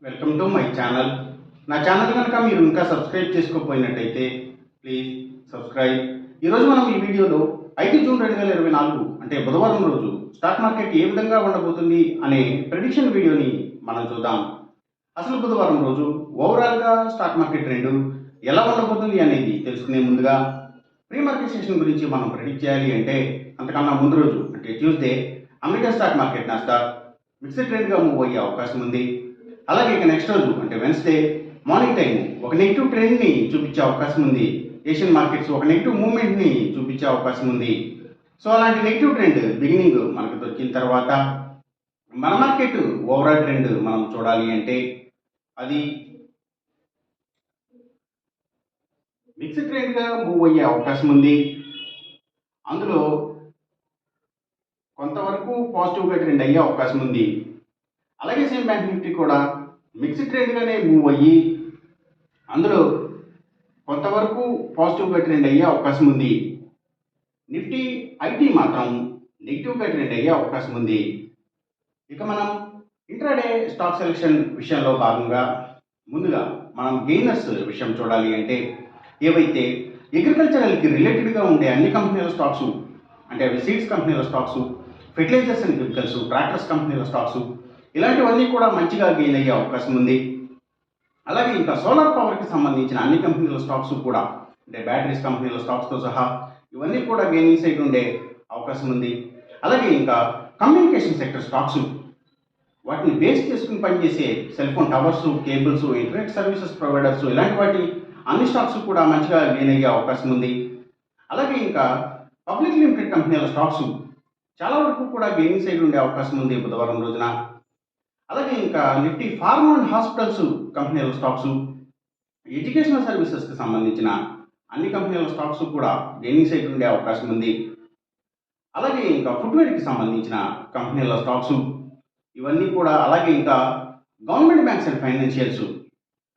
Welcome to my channel. నా channel కనుక మీరు ఇంకా సబ్స్క్రైబ్ చేసుకోకపోయినట్టయితే ప్లీజ్ సబ్స్క్రైబ్. ఈరోజు మనం ఈ వీడియోలో 5 జూన్ 2024 అంటే బుధవారం రోజు స్టాక్ మార్కెట్ ఏ విధంగా ఉండబోతుంది అనే ప్రెడిక్షన్ వీడియోని మనం చూద్దాం. అసలు బుధవారం రోజు ఓవరాల్గా స్టాక్ మార్కెట్ ట్రెండ్ ఎలా ఉండబోతుంది అనేది తెలుసుకునే ముందుగా ప్రీ మార్కెట్ సెషన్ గురించి మనం ప్రెడిక్ట్ చేయాలి అంటే అంతకన్నా ముందు రోజు అంటే Tuesday American stock market Nasdaq mixed ట్రెండ్గా మూవ్ అయ్యే అవకాశం ఉంది. అలాగే ఇక నెక్స్ట్ రోజు అంటే వెన్స్డే మార్నింగ్ టైం ఒక నెగిటివ్ ట్రెండ్ని చూపించే అవకాశం ఉంది. ఏషియన్ మార్కెట్స్ ఒక నెగిటివ్ మూవ్మెంట్ని చూపించే అవకాశం ఉంది. సో అలాంటి నెగిటివ్ ట్రెండ్ బిగినింగ్ మనకు దొరికిన తర్వాత మన మార్కెట్ ఓవరాల్ ట్రెండ్ మనం చూడాలి అంటే అది మిక్స్డ్ ట్రెండ్గా మూవ్ అయ్యే అవకాశం ఉంది. అందులో కొంతవరకు పాజిటివ్గా ట్రెండ్ అయ్యే అవకాశం ఉంది. అలాగే సేమ్ బ్యాంక్ నిఫ్టీ కూడా మిక్స్డ్ ట్రెండ్గానే మూవ్ అయ్యి అందులో కొంతవరకు పాజిటివ్గా ట్రెండ్ అయ్యే అవకాశం ఉంది. నిఫ్టీ ఐటీ మాత్రం నెగిటివ్గా ట్రెండ్ అయ్యే అవకాశం ఉంది. ఇక మనం ఇంట్రాడే స్టాక్ సెలెక్షన్ విషయంలో భాగంగా ముందుగా మనం గెయినర్స్ విషయం చూడాలి అంటే ఏవైతే అగ్రికల్చరల్కి రిలేటెడ్గా ఉండే అన్ని కంపెనీల స్టాక్స్ అంటే అవి సీడ్స్ కంపెనీల stocks, fertilisers and chemicals, tractors కంపెనీల స్టాక్స్ ఇలాంటివన్నీ కూడా మంచిగా గెయిన్ అయ్యే అవకాశం ఉంది. అలాగే ఇంకా సోలార్ పవర్కి సంబంధించిన అన్ని కంపెనీల స్టాక్స్ కూడా అంటే బ్యాటరీస్ కంపెనీల స్టాక్స్తో సహా ఇవన్నీ కూడా గెయినింగ్ సైడ్ ఉండే అవకాశం ఉంది. అలాగే ఇంకా కమ్యూనికేషన్ సెక్టర్ స్టాక్స్ వాటిని బేస్ చేసుకుని పనిచేసే cell phone towers, cables, internet services providers ఇలాంటి వాటి అన్ని స్టాక్స్ కూడా మంచిగా గెయిన్ అయ్యే అవకాశం ఉంది. అలాగే ఇంకా పబ్లిక్ లిమిటెడ్ కంపెనీల స్టాక్స్ చాలా వరకు కూడా గెయినింగ్ సైడ్ ఉండే అవకాశం ఉంది బుధవారం రోజున. అలాగే ఇంకా నిఫ్టీ ఫార్మా అండ్ హాస్పిటల్స్ కంపెనీల స్టాక్స్, ఎడ్యుకేషనల్ సర్వీసెస్కి సంబంధించిన అన్ని కంపెనీల స్టాక్స్ కూడా గెయినింగ్ సైడ్ ఉండే అవకాశం ఉంది. అలాగే ఇంకా ఫుట్వేర్కి సంబంధించిన కంపెనీల స్టాక్స్ ఇవన్నీ కూడా, అలాగే ఇంకా గవర్నమెంట్ బ్యాంక్స్ అండ్ ఫైనాన్షియల్స్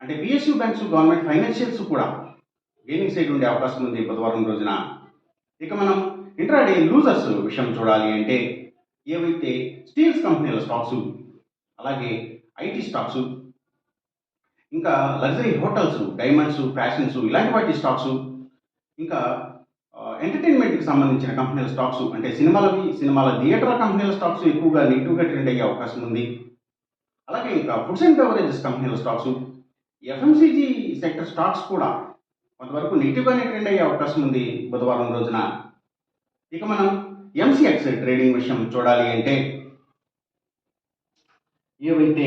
అంటే పిఎస్యూ బ్యాంక్స్, గవర్నమెంట్ ఫైనాన్షియల్స్ కూడా గెయినింగ్ సైడ్ ఉండే అవకాశం ఉంది బుధవారం రోజున. ఇక మనం ఇంట్రాడే లూజర్స్ విషయం చూడాలి అంటే ఏవైతే స్టీల్స్ కంపెనీల స్టాక్స్, అలాగే ఐటీ స్టాక్స్, ఇంకా లగ్జరీ హోటల్స్, డైమండ్స్, ఫ్యాషన్స్ ఇలాంటి వాటి స్టాక్స్, ఇంకా ఎంటర్టైన్మెంట్కి సంబంధించిన కంపెనీల స్టాక్స్ అంటే సినిమాల థియేటర్ కంపెనీల స్టాక్స్ ఎక్కువగా నెగిటివ్గా ట్రెండ్ అయ్యే అవకాశం ఉంది. అలాగే ఇంకా ఫుడ్స్ అండ్ బెవరేజెస్ కంపెనీల స్టాక్స్, ఎఫ్ఎంసీజీ సెక్టర్ స్టాక్స్ కూడా కొంతవరకు నెగిటివ్గానే ట్రెండ్ అయ్యే అవకాశం ఉంది బుధవారం రోజున. ఇక మనం ఎంసీఎక్స్ ట్రేడింగ్ విషయం చూడాలి అంటే ఏవైతే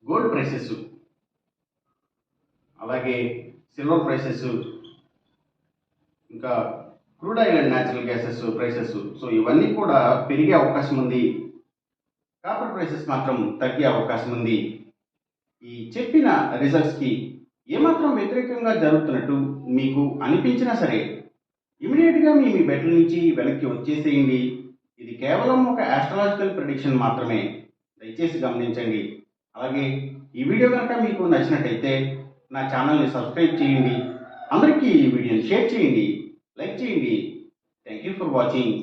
గోల్డ్ ప్రైసెస్, అలాగే సిల్వర్ ప్రైసెస్, ఇంకా crude oil and natural gases prices, so ఇవన్నీ కూడా పెరిగే అవకాశం ఉంది. కాపర్ ప్రైసెస్ మాత్రం తగ్గే అవకాశం ఉంది. ఈ చెప్పిన రిజల్ట్స్కి ఏమాత్రం వ్యతిరేకంగా జరుగుతున్నట్టు మీకు అనిపించినా సరే ఇమీడియట్గా మీ బెట్ల నుంచి వెనక్కి వచ్చేసేయండి. ఇది కేవలం ఒక ఆస్ట్రాలజికల్ ప్రెడిక్షన్ మాత్రమే, దయచేసి గమనించండి. అలాగే ఈ వీడియో కనుక మీకు నచ్చినట్టయితే నా ఛానల్ని సబ్స్క్రైబ్ చేయండి, అందరికీ ఈ వీడియోని షేర్ చేయండి, లైక్ చేయండి. Thank you for watching.